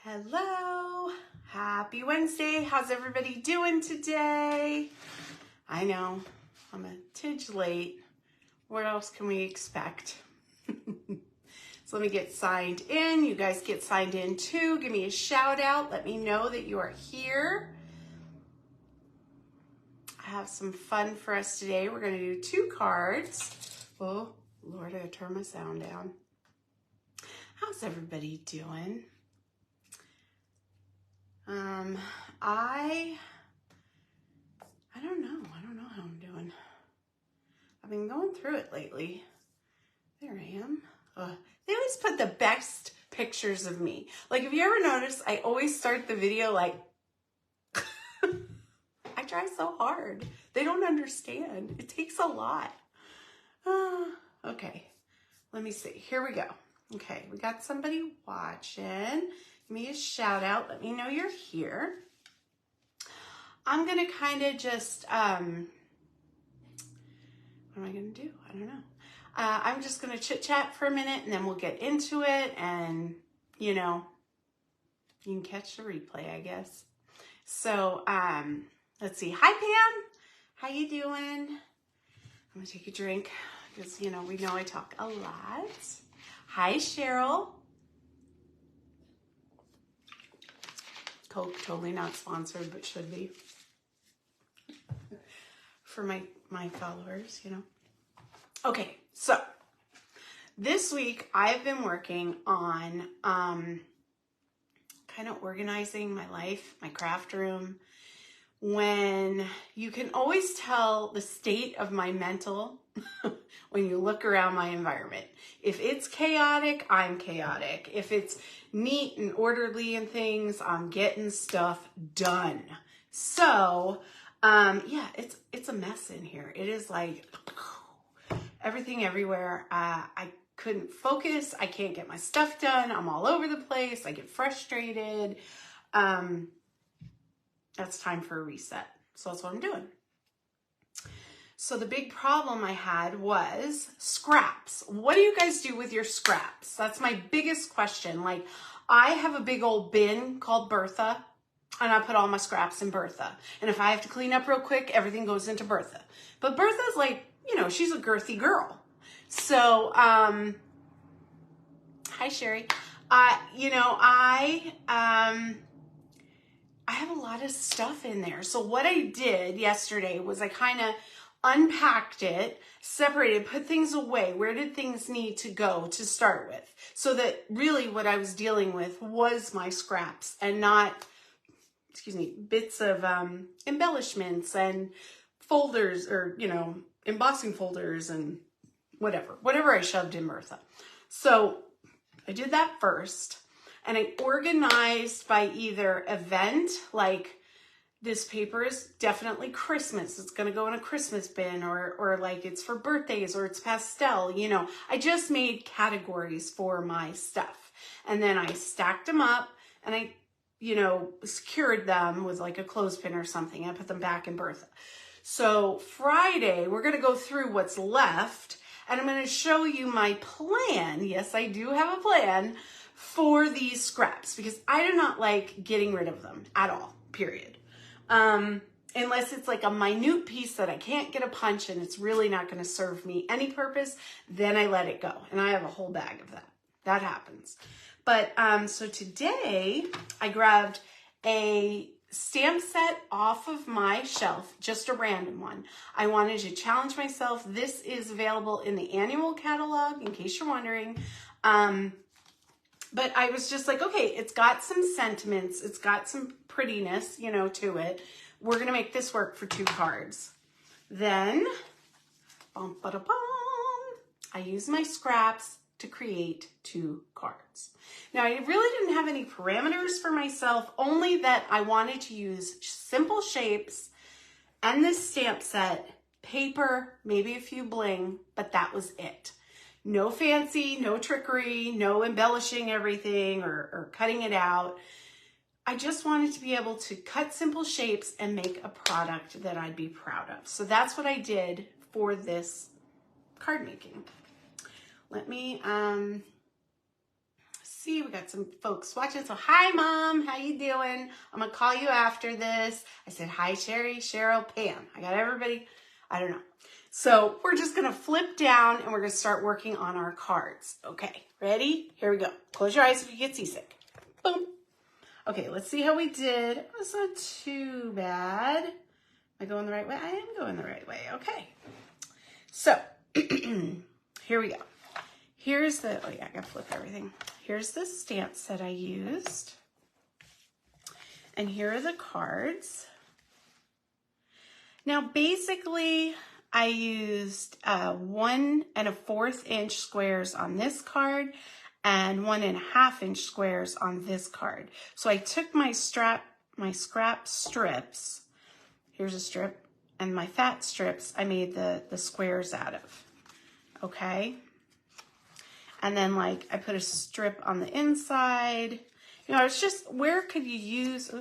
Hello, happy Wednesday. How's everybody doing today? I know, I'm a tidge late. What else can we expect? So let me get signed in. You guys get signed in too. Give me a shout out. Let me know that you are here. I have some fun for us today. We're going to do 2 cards. Oh, Lord, I gotta turn my sound down. How's everybody doing? I don't know. I don't know how I'm doing. I've been going through it lately. There I am. They always put the best pictures of me. Like, if you ever notice, I always start the video like, I try so hard. They don't understand. It takes a lot. Okay, let me see. Here we go. Okay, we got somebody watching. Give me a shout out. Let me know you're here. I'm going to kind of just, what am I going to do? I don't know. I'm just going to chit chat for a minute and then we'll get into it and, you know, you can catch the replay, I guess. So, let's see. Hi, Pam. How you doing? I'm going to take a drink because, you know, we know I talk a lot. Hi, Cheryl. Coke, totally not sponsored, but should be. For my followers, you know. Okay, so this week I've been working on kind of organizing my life, my craft room. When you can always tell the state of my mental when you look around my environment. If it's chaotic, I'm chaotic. If it's neat and orderly and things, I'm getting stuff done. So, yeah, it's a mess in here. It is like everything everywhere. I couldn't focus. I can't get my stuff done. I'm all over the place. I get frustrated. That's time for a reset. So that's what I'm doing. So the big problem I had was scraps. What do you guys do with your scraps? That's my biggest question. Like, I have a big old bin called Bertha, and I put all my scraps in Bertha. And if I have to clean up real quick, everything goes into Bertha. But Bertha's like, you know, she's a girthy girl. So, hi, Sherry. You know, I have a lot of stuff in there. So what I did yesterday was I kind of unpacked it, separated, put things away. Where did things need to go to start with? So that really what I was dealing with was my scraps and not, excuse me, bits of embellishments and folders or, you know, embossing folders and whatever I shoved in Bertha. So I did that first. And I organized by either event, like this paper is definitely Christmas. It's going to go in a Christmas bin, or like it's for birthdays, or it's pastel. You know, I just made categories for my stuff. And then I stacked them up and I, you know, secured them with like a clothespin or something. I put them back in Bertha. So Friday, we're going to go through what's left and I'm going to show you my plan. Yes, I do have a plan for these scraps because I do not like getting rid of them at all, period. Unless it's like a minute piece that I can't get a punch and it's really not going to serve me any purpose, then I let it go. And I have a whole bag of that. That happens. But, so today I grabbed a stamp set off of my shelf, just a random one. I wanted to challenge myself. This is available in the annual catalog, in case you're wondering. But I was just like, okay, it's got some sentiments. It's got some prettiness, you know, to it. We're going to make this work for 2 cards. Then, bum, ba, da, bum, I use my scraps to create 2 cards. Now, I really didn't have any parameters for myself, only that I wanted to use simple shapes and this stamp set, paper, maybe a few bling, but that was it. No fancy, no trickery, no embellishing everything or cutting it out. I just wanted to be able to cut simple shapes and make a product that I'd be proud of. So that's what I did for this card making. Let me See, we got some folks watching. So hi, Mom, how you doing? I'm gonna call you after this. I said hi, Sherry, Cheryl, Pam. I got everybody. I don't know. So we're just gonna flip down and we're gonna start working on our cards. Okay, ready? Here we go. Close your eyes if you get seasick. Boom. Okay, let's see how we did. That's not too bad. Am I going the right way? I am going the right way. Okay. So here we go. Here's the, oh yeah, I gotta flip everything. Here's the stamps that I used. And here are the cards. Now basically I used 1 1/4 inch squares on this card and 1 1/2 inch squares on this card. So I took my scrap strips, here's a strip, and my fat strips I made the squares out of, okay? And then like I put a strip on the inside. You know, it's just, where could you use,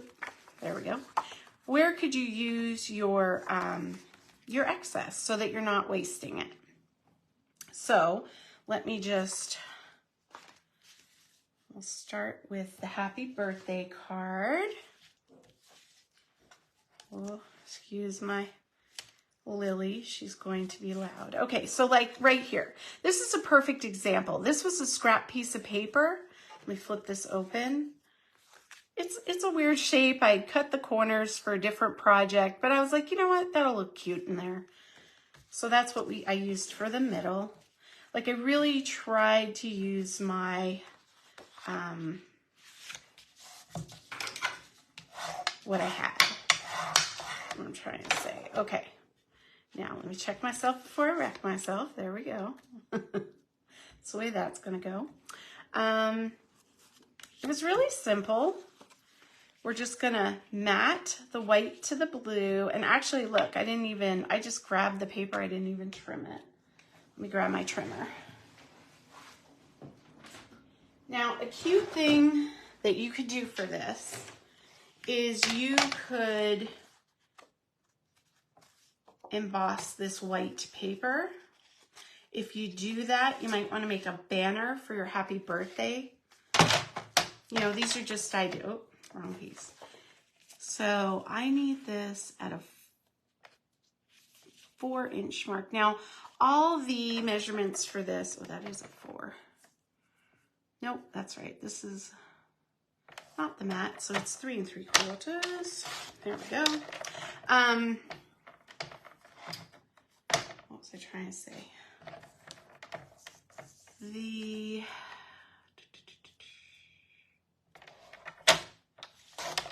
there we go. Where could you use your excess so that you're not wasting it? So let me just, we'll start with the happy birthday card. Oh, excuse my Lily, she's going to be loud. Okay, so like right here, this is a perfect example. This was a scrap piece of paper. Let me flip this open. It's a weird shape. I cut the corners for a different project, but I was like, you know what? That'll look cute in there. So that's what I used for the middle. Like I really tried to use my, what I had. What I'm trying to say. Okay. Now, let me check myself before I wreck myself. There we go. That's the way that's going to go. It was really simple. We're just going to mat the white to the blue. And actually, look, I just grabbed the paper. I didn't even trim it. Let me grab my trimmer. Now, a cute thing that you could do for this is you could emboss this white paper. If you do that, you might want to make a banner for your happy birthday. You know, these are just, oh, wrong piece. So I need this at a 4-inch mark. Now, all the measurements for this, oh, that is a 4. Nope, that's right. This is not the mat, so it's 3 3/4. There we go. What was I trying to say? The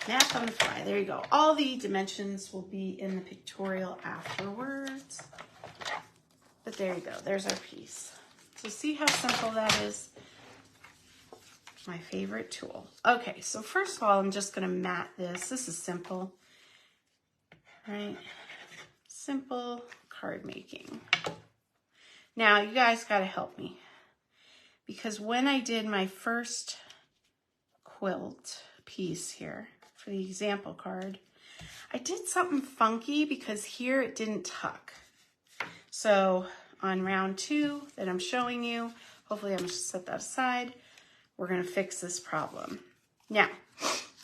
math on the fly. There you go. All the dimensions will be in the pictorial afterwards. But there you go. There's our piece. So see how simple that is? My favorite tool. Okay, so first of all, I'm just going to mat this. This is simple, right? Simple card making. Now, you guys got to help me, because when I did my first quilt piece here for the example card, I did something funky because here it didn't tuck. So on round 2 that I'm showing you, hopefully I'm going to set that aside. We're going to fix this problem. Now,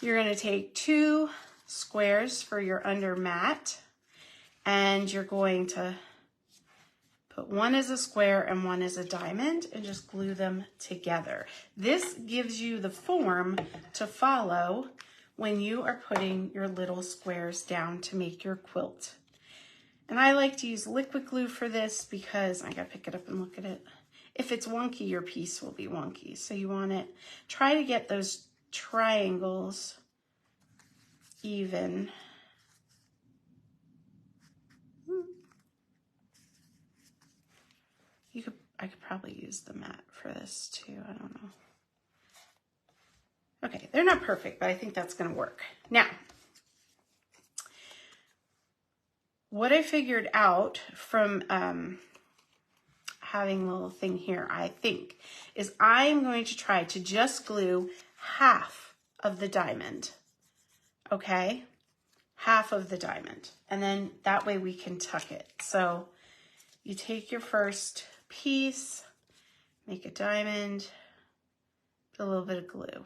you're going to take 2 squares for your under mat, and you're going to put one as a square and one as a diamond and just glue them together. This gives you the form to follow when you are putting your little squares down to make your quilt. And I like to use liquid glue for this because I gotta pick it up and look at it. If it's wonky, your piece will be wonky. So you want it, try to get those triangles even. I could probably use the mat for this too. I don't know. Okay, they're not perfect, but I think that's going to work. Now, what I figured out from having a little thing here, I think, is I'm going to try to just glue half of the diamond. Okay? Half of the diamond. And then that way we can tuck it. So you take your first piece, make a diamond, a little bit of glue.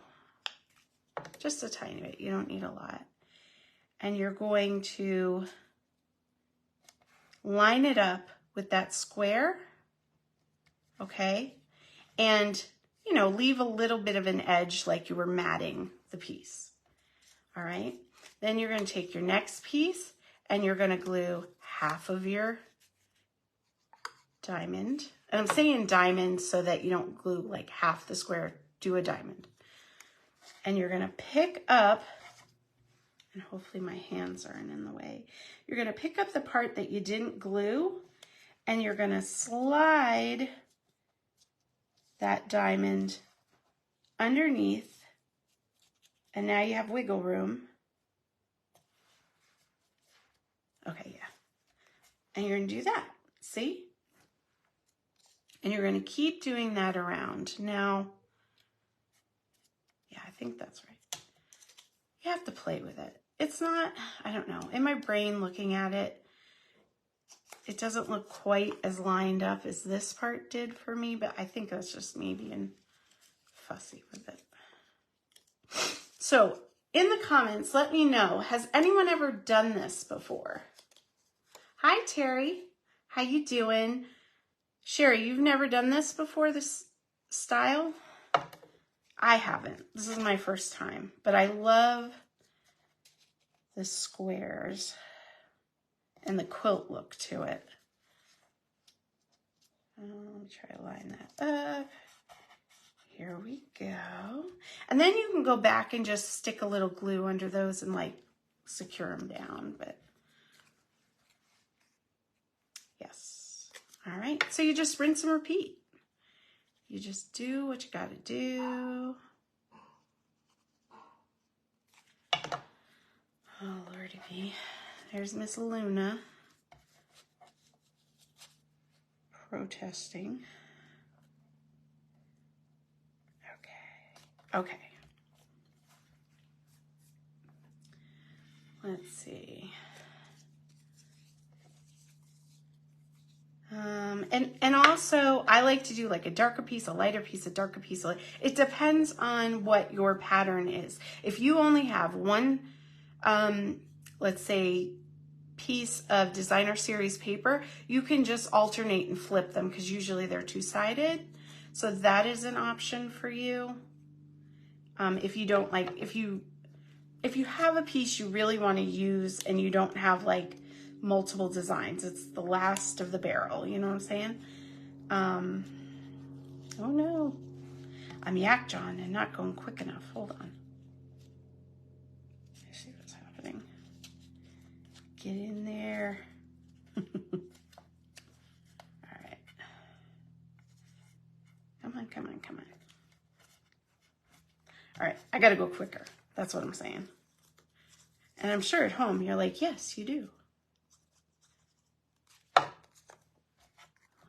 Just a tiny bit, you don't need a lot. And you're going to line it up with that square, okay? And, you know, leave a little bit of an edge like you were matting the piece, all right? Then you're gonna take your next piece and you're gonna glue half of your diamond. And I'm saying diamond so that you don't glue like half the square, do a diamond. And you're gonna pick up, and hopefully my hands aren't in the way. You're gonna pick up the part that you didn't glue and you're gonna slide that diamond underneath, and now you have wiggle room. Okay, yeah. And you're gonna do that, see? And you're gonna keep doing that around. Now, yeah, I think that's right. You have to play with it. It's not, I don't know, in my brain looking at it, it doesn't look quite as lined up as this part did for me, but I think that's just me being fussy with it. So in the comments, let me know, has anyone ever done this before? Hi, Terry. How you doing? Sherry, you've never done this before, this style? I haven't. This is my first time, but I love the squares and the quilt look to it. Let me try to line that up. Here we go. And then you can go back and just stick a little glue under those and like secure them down, but yes. All right, so you just rinse and repeat. You just do what you gotta do. Oh, Lordy be. There's Miss Luna protesting. Okay. Let's see. And also I like to do like a darker piece, a lighter piece, a darker piece. It depends on what your pattern is. If you only have one, let's say, piece of designer series paper, you can just alternate and flip them because usually they're two-sided. So that is an option for you. If you don't like, if you have a piece you really want to use and you don't have like multiple designs, it's the last of the barrel, you know what I'm saying? Oh no, I'm Yak John and not going quick enough. Hold on. Let's see what's happening. Get in there. All right. Come on, come on, come on. All right, I gotta go quicker. That's what I'm saying. And I'm sure at home you're like, yes, you do.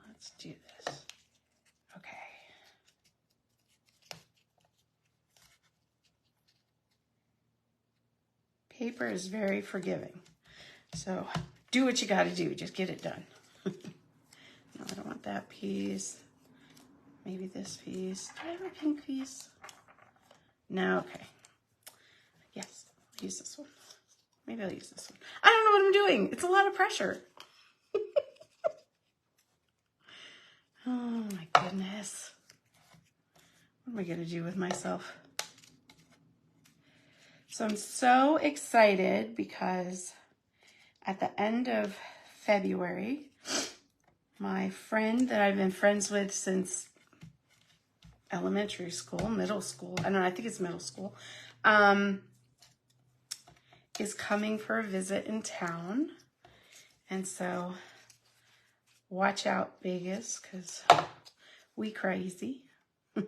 Let's do this. Okay. Paper is very forgiving. So do what you gotta do, just get it done. No, I don't want that piece. Maybe this piece. Do I have a pink piece? No, okay. Yes, I'll use this one. Maybe I'll use this one. I don't know what I'm doing. It's a lot of pressure. Oh my goodness. What am I gonna do with myself? So I'm so excited because at the end of February, my friend that I've been friends with since elementary school, middle school, I don't know, I think it's middle school, is coming for a visit in town. And so watch out, Vegas, because we crazy. Okay.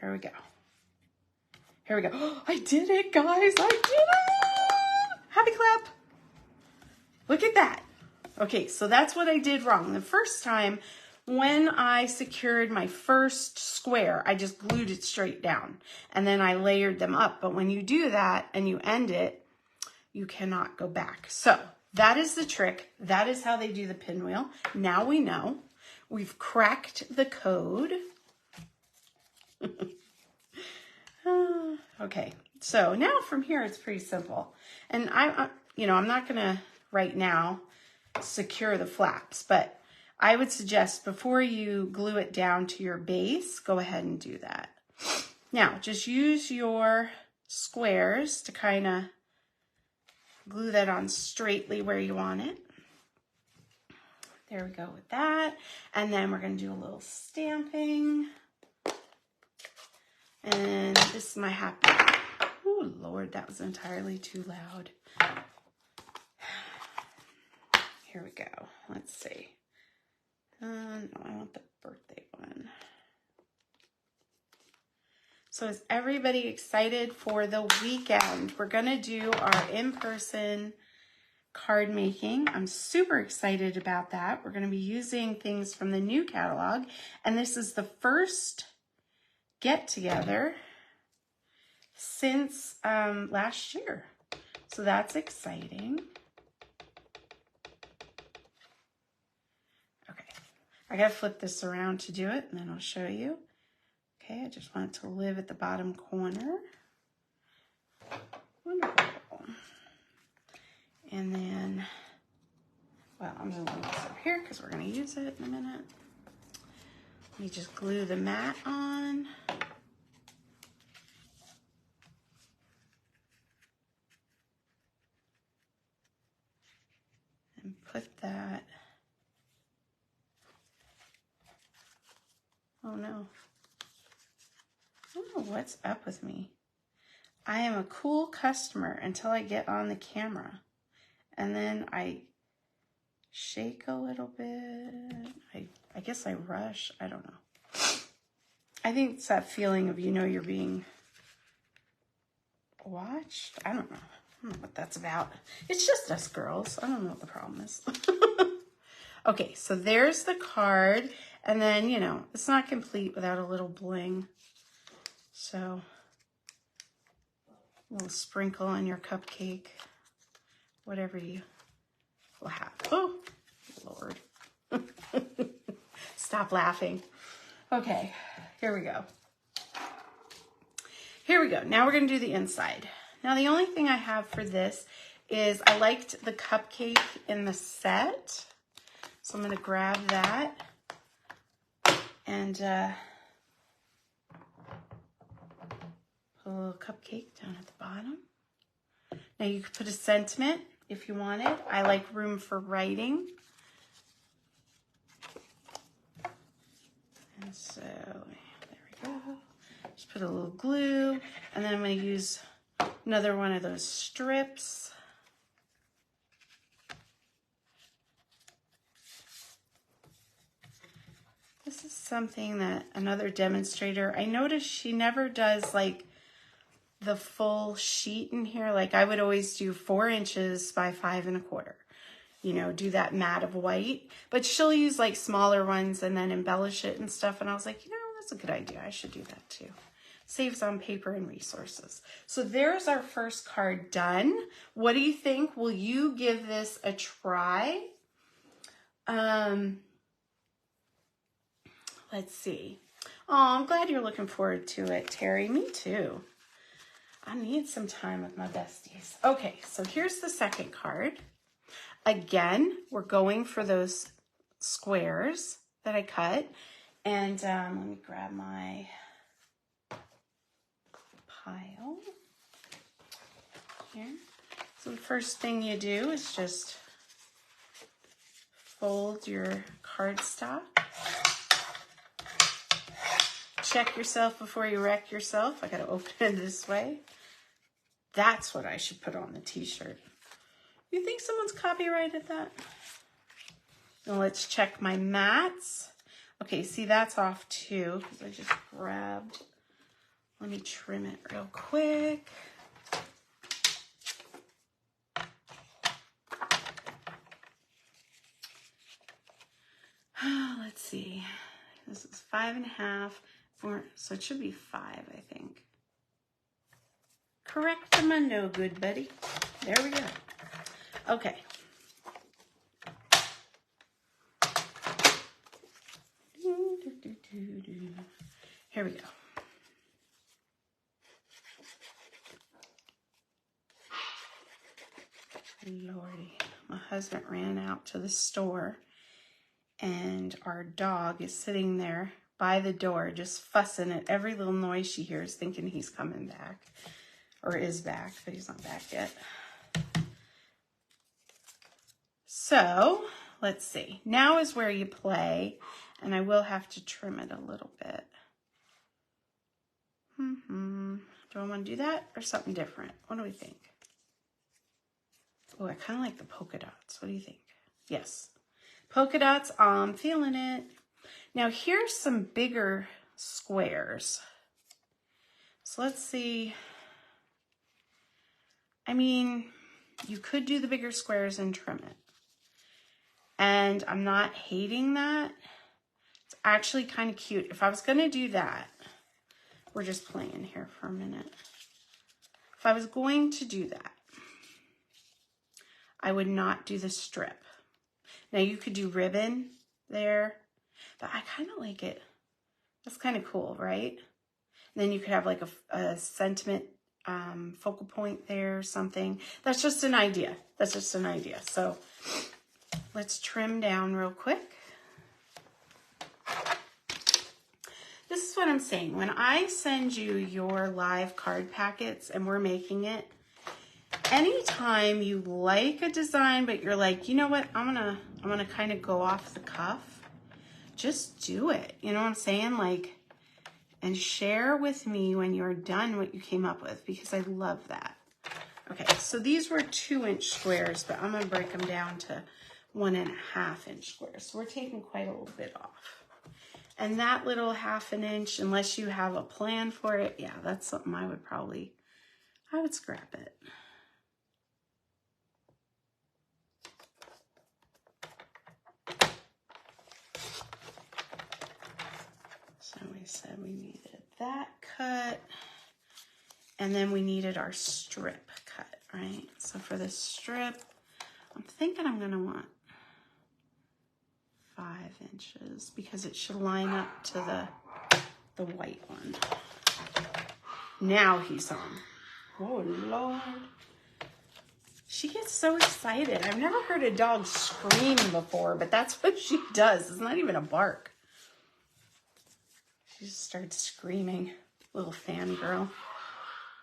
Here we go. Here we go. Oh, I did it, guys. I did it. Happy clap. Look at that. Okay, so that's what I did wrong. The first time when I secured my first square, I just glued it straight down and then I layered them up. But when you do that and you end it, you cannot go back. So that is the trick. That is how they do the pinwheel. Now we know. We've cracked the code. Okay, so now from here it's pretty simple. And I'm not gonna right now secure the flaps, but I would suggest before you glue it down to your base, go ahead and do that. Now, just use your squares to kind of glue that on straightly where you want it. There we go with that. And then we're going to do a little stamping. And this is my happy. Oh, Lord, that was entirely too loud. Here we go. Let's see. No, I want the birthday one. So is everybody excited for the weekend? We're going to do our in-person card making. I'm super excited about that. We're going to be using things from the new catalog. And this is the first get together since last year. So that's exciting. Okay, I got to flip this around to do it and then I'll show you. Okay, I just want it to live at the bottom corner. Wonderful. And then, well, I'm going to leave this up here because we're going to use it in a minute. Let me just glue the mat on. And put that. Oh no. I don't know what's up with me. I am a cool customer until I get on the camera. And then I shake a little bit. I guess I rush. I don't know. I think it's that feeling of, you're being watched. I don't know. I don't know what that's about. It's just us girls. I don't know what the problem is. Okay, so there's the card. And then, it's not complete without a little bling. So, a little sprinkle on your cupcake. Whatever you will have. Oh, Lord. Stop laughing. Okay, here we go. Here we go. Now we're going to do the inside. Now, the only thing I have for this is I liked the cupcake in the set. So I'm going to grab that and put a little cupcake down at the bottom. Now you could put a sentiment if you wanted. I like room for writing. And so there we go. Just put a little glue, and then I'm going to use another one of those strips. This is something that another demonstrator, I noticed she never does like the full sheet in here. Like I would always do 4 inches by 5 1/4. Do that mat of white, but she'll use like smaller ones and then embellish it and stuff. And I was like, that's a good idea. I should do that too. Saves on paper and resources. So there's our first card done. What do you think? Will you give this a try? Let's see. Oh, I'm glad you're looking forward to it, Terry. Me too. I need some time with my besties. Okay, so here's the second card. Again, we're going for those squares that I cut. And let me grab my pile here. So the first thing you do is just fold your cardstock. Check yourself before you wreck yourself. I gotta open it this way. That's what I should put on the t-shirt. You think someone's copyrighted that? Now let's check my mats. Okay, see that's off too because I just grabbed. Let me trim it real quick. Let's see. This is 5 1/2. So it should be 5, I think. Correctamundo, good buddy. There we go. Okay. Here we go. Lordy, my husband ran out to the store and our dog is sitting there by the door just fussing at every little noise she hears, thinking he's coming back or is back, but he's not back yet. So let's see. Now is where you play, and I will have to trim it a little bit. Do I want to do that or something different? What do we think? Oh, I kind of like the polka dots. What do you think? Yes. Polka dots, I'm feeling it. Now here's some bigger squares. So let's see. I mean, you could do the bigger squares and trim it. And I'm not hating that. It's actually kind of cute. If I was going to do that, we're just playing here for a minute. If I was going to do that, I would not do the strip. Now you could do ribbon there, but I kind of like it. That's kind of cool, right? And then you could have like a sentiment focal point there or something. That's just an idea. That's just an idea. So let's trim down real quick. This is what I'm saying. When I send you your live card packets and we're making it, anytime you like a design, but you're like, you know what, I'm gonna kind of go off the cuff, just do it. You know what I'm saying? Like, and share with me when you're done what you came up with, because I love that. Okay, so these were 2-inch squares, but I'm gonna break them down to 1.5-inch squares. So we're taking quite a little bit off. And that little 1/2 inch, unless you have a plan for it, yeah, that's something I would scrap it. So we said we needed that cut, and then we needed our strip cut, right? So for the strip, I'm thinking I'm gonna want 5 inches because it should line up to the white one. Now he's on. Oh Lord. She gets so excited. I've never heard a dog scream before, but that's what she does. It's not even a bark. She just starts screaming. Little fangirl.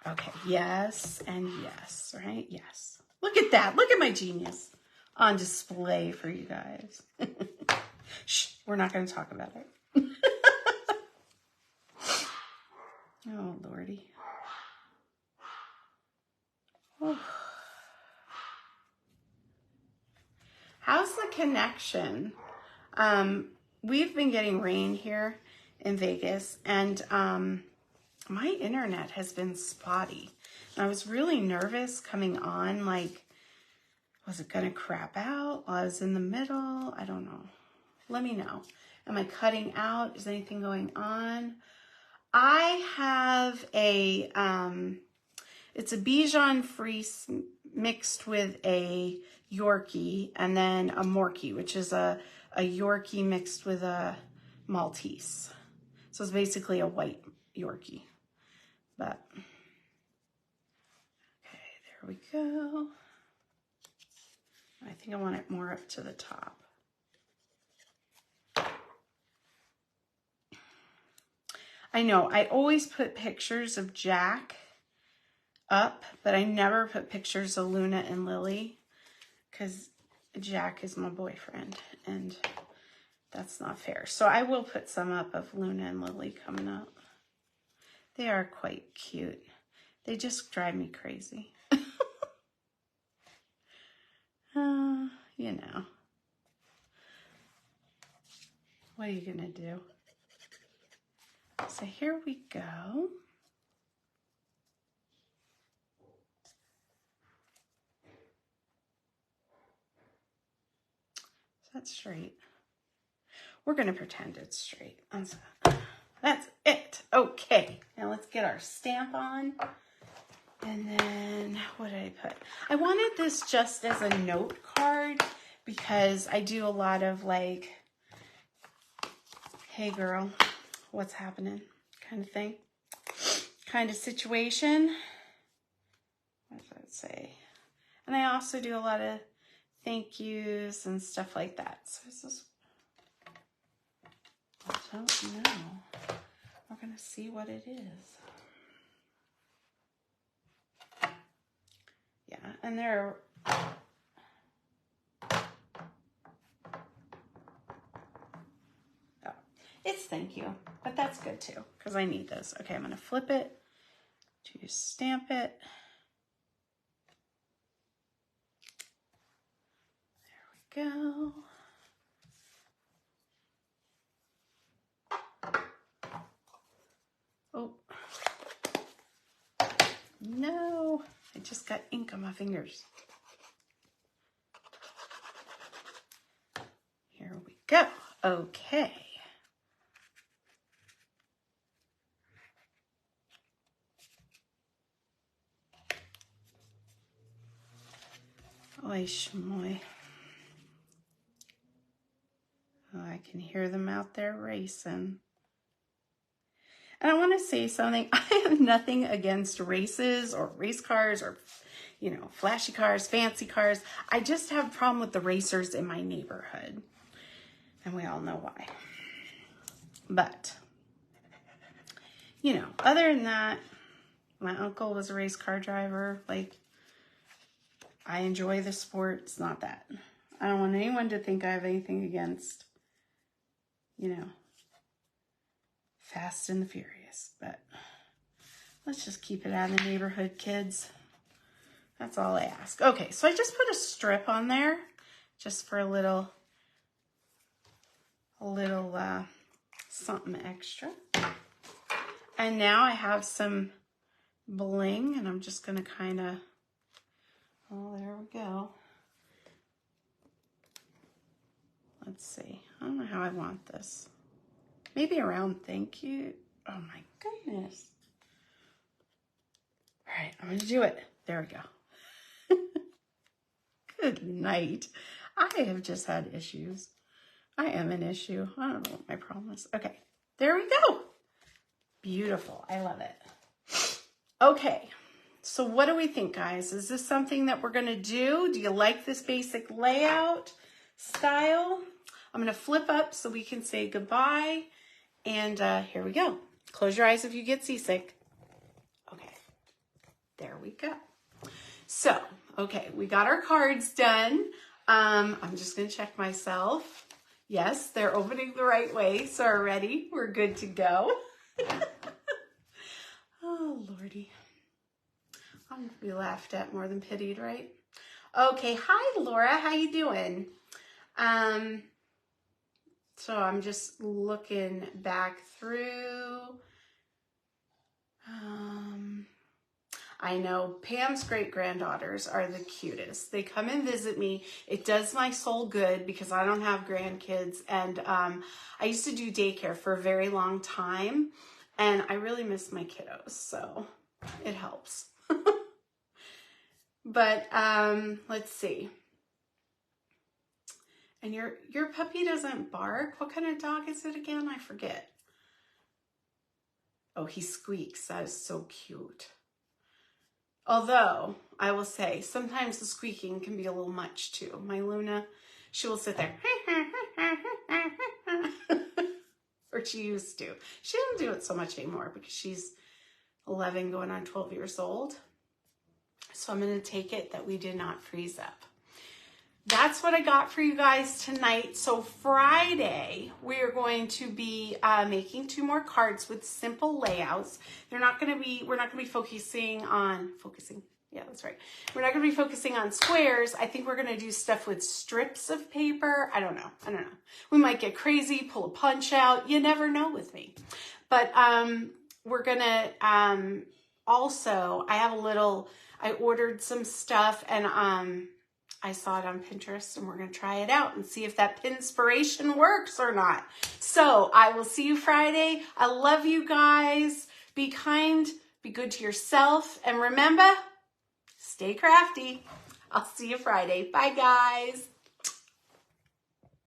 Okay, yes and yes, right? Yes. Look at that. Look at my genius on display for you guys. Shh, we're not going to talk about it. Oh, Lordy. Oh. How's the connection? We've been getting rain here in Vegas, and my internet has been spotty. And I was really nervous coming on, like, was it gonna crap out while I was in the middle? I don't know. Let me know. Am I cutting out? Is anything going on? I have a, it's a Bichon Frise mixed with a Yorkie and then a Morkie, which is a Yorkie mixed with a Maltese. So it's basically a white Yorkie. But, okay, there we go. I think I want it more up to the top. I know, I always put pictures of Jack up, but I never put pictures of Luna and Lily because Jack is my boyfriend and that's not fair. So I will put some up of Luna and Lily coming up. They are quite cute. They just drive me crazy. You know. What are you gonna do? So here we go. Is that straight? We're gonna pretend it's straight. That's it. Okay, now let's get our stamp on. And then, what did I put? I wanted this just as a note card because I do a lot of like, hey girl, what's happening kind of thing, kind of situation. What does that say? And I also do a lot of thank yous and stuff like that. So is this, I don't know. We're going to see what it is. Yeah, and there are, oh, it's thank you, but that's good too, because I need this. Okay, I'm going to flip it to stamp it. There we go. Oh, no, I just got ink on my fingers. Here we go. Okay. Oy schmoy. Oh, I can hear them out there racing. And I want to say something. I have nothing against races or race cars or, you know, flashy cars, fancy cars. I just have a problem with the racers in my neighborhood. And we all know why. But, you know, other than that, my uncle was a race car driver. Like, I enjoy the sport. It's not that. I don't want anyone to think I have anything against, you know, Fast and the Furious. But let's just keep it out of the neighborhood, kids. That's all I ask. Okay, so I just put a strip on there just for a little something extra. And now I have some bling, and I'm just gonna kind of, oh, there we go. Let's see. I don't know how I want this. Maybe around thank you. Oh my goodness. All right, I'm gonna do it. There we go. Good night. I have just had issues. I am an issue. I don't know what my problem is. Okay, there we go. Beautiful. I love it. Okay, so what do we think, guys? Is this something that we're gonna do? Do you like this basic layout style? I'm gonna flip up so we can say goodbye. And here we go. Close your eyes if you get seasick. Okay, there we go. So, okay, we got our cards done. I'm just gonna check myself. Yes, they're opening the right way, so we're ready. We're good to go. Oh, Lordy. I'm gonna be laughed at more than pitied, right? Okay, hi, Laura, how you doing? So I'm just looking back through. I know Pam's great-granddaughters are the cutest. They come and visit me. It does my soul good because I don't have grandkids. And I used to do daycare for a very long time. And I really miss my kiddos, so it helps. But let's see. And your puppy doesn't bark? What kind of dog is it again? I forget. Oh, he squeaks. That is so cute. Although, I will say, sometimes the squeaking can be a little much too. My Luna, she will sit there. Or she used to. She doesn't do it so much anymore because she's 11 going on 12 years old. So I'm going to take it that we did not freeze up. That's what I got for you guys tonight. So Friday, we are going to be making 2 more cards with simple layouts. We're not going to be focusing on, yeah, that's right. We're not going to be focusing on squares. I think we're going to do stuff with strips of paper. I don't know. We might get crazy, pull a punch out. You never know with me. But we're going to also, I ordered some stuff and I saw it on Pinterest and we're going to try it out and see if that pinspiration works or not. So I will see you Friday. I love you guys. Be kind, be good to yourself, and remember, stay crafty. I'll see you Friday. Bye, guys.